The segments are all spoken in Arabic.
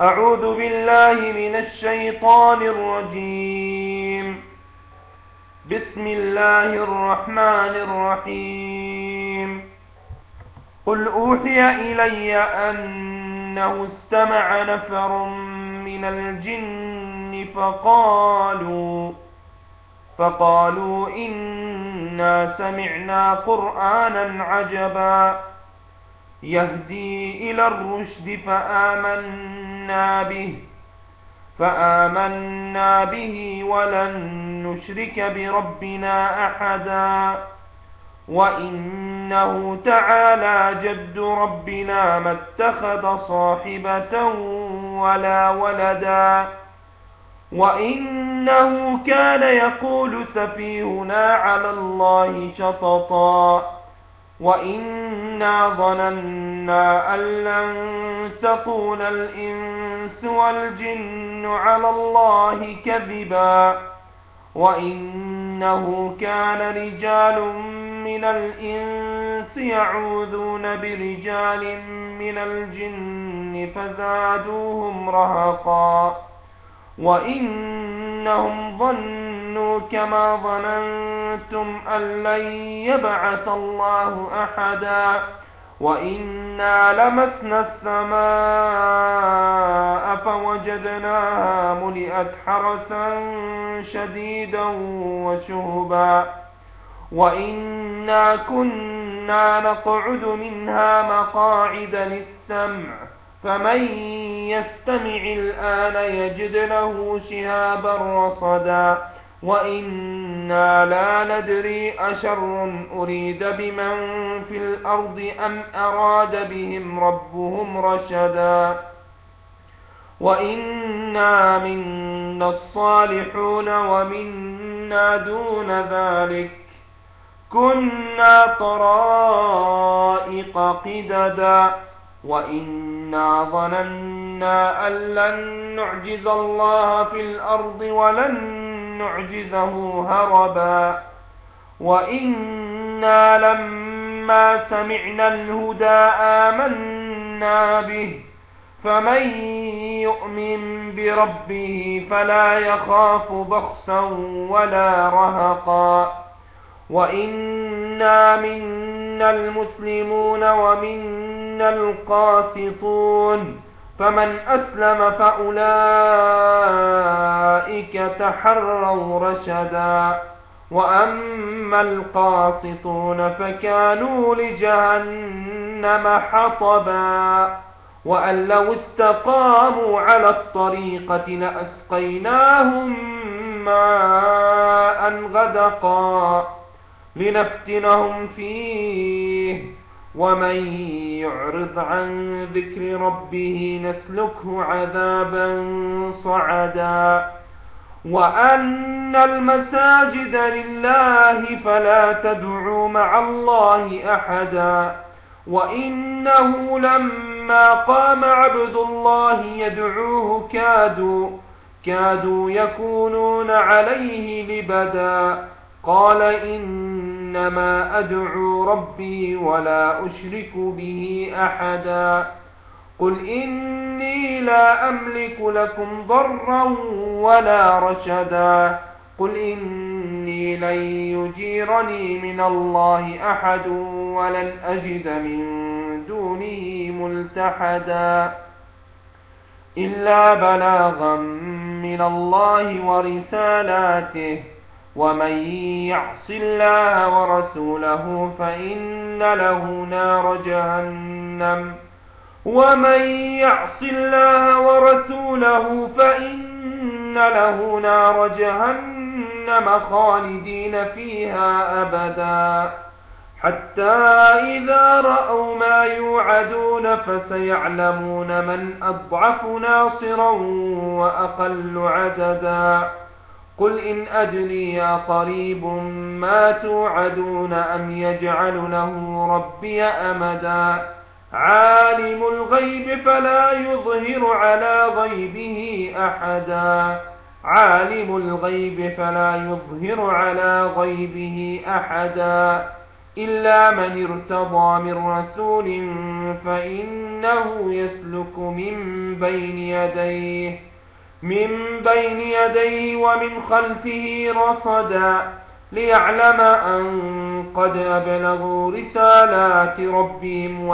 أعوذ بالله من الشيطان الرجيم. بسم الله الرحمن الرحيم. قل أوحي إلي أنه استمع نفر من الجن فقالوا إنا سمعنا قرآنا عجبا يهدي إلى الرشد فآمنا به ولن نشرك بربنا أحدا وإنه تعالى جد ربنا ما اتخذ صاحبة ولا ولدا وإنه كان يقول سفيهنا على الله شططا وإنا ظننا أن لن تقول الإنس والجن على الله كذبا وإنه كان رجال من الإنس يعوذون برجال من الجن فزادوهم رهقا وإنهم ظنوا كما ظننتم أن لن يبعث الله أحدا وإنا لمسنا السماء فوجدناها ملئت حرسا شديدا وشهبا وإنا كنا نقعد منها مقاعد للسمع فمن يستمع الآن يجد له شهابا رصدا وإنا لا ندري أشر أريد بمن في الأرض أم أراد بهم ربهم رشدا وإنا منا الصالحون ومنا دون ذلك كنا طرائق قددا وإنا ظننا أن لن نعجز الله في الأرض ولن نعجزه هربا وإنا لما سمعنا الهدى آمنا به فمن يؤمن بربه فلا يخاف بخسا ولا رهقا وإنا منا المسلمون ومنا القاسطون فمن أسلم فأولئك تحروا رشدا وأما القاسطون فكانوا لجهنم حطبا وأن لو استقاموا على الطريقة لأسقيناهم ماء غدقا لنفتنهم فيه ومن يعرض عن ذكر ربه نسلكه عذابا صعدا وأن المساجد لله فلا تدعوا مع الله أحدا وإنه لما قام عبد الله يدعوه كادوا يكونون عليه لبدا قال إنما أدعو ربي ولا أشرك به أحدا قل إني لا أملك لكم ضرا ولا رشدا قل إني لن يجيرني من الله أحد ولن أجد من دونه ملتحدا إلا بلاغا من الله ورسالاته ومن يعص الله ورسوله فإن له نار جهنم خالدين فيها أبدا حتى إذا رأوا ما يوعدون فسيعلمون من أضعف ناصرا وأقل عددا قل إن أدري قريب ما توعدون أم يجعل له ربي أمدا عالم الغيب فلا يظهر على غيبه أحدا إلا من ارتضى من رسول فإنه يسلك من بين يديه ومن خلفه رصدا ليعلم أن قد أبلغوا رسالات ربهم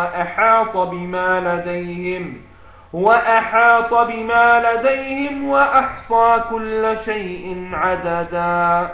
وأحاط بما لديهم وأحصى كل شيء عددا.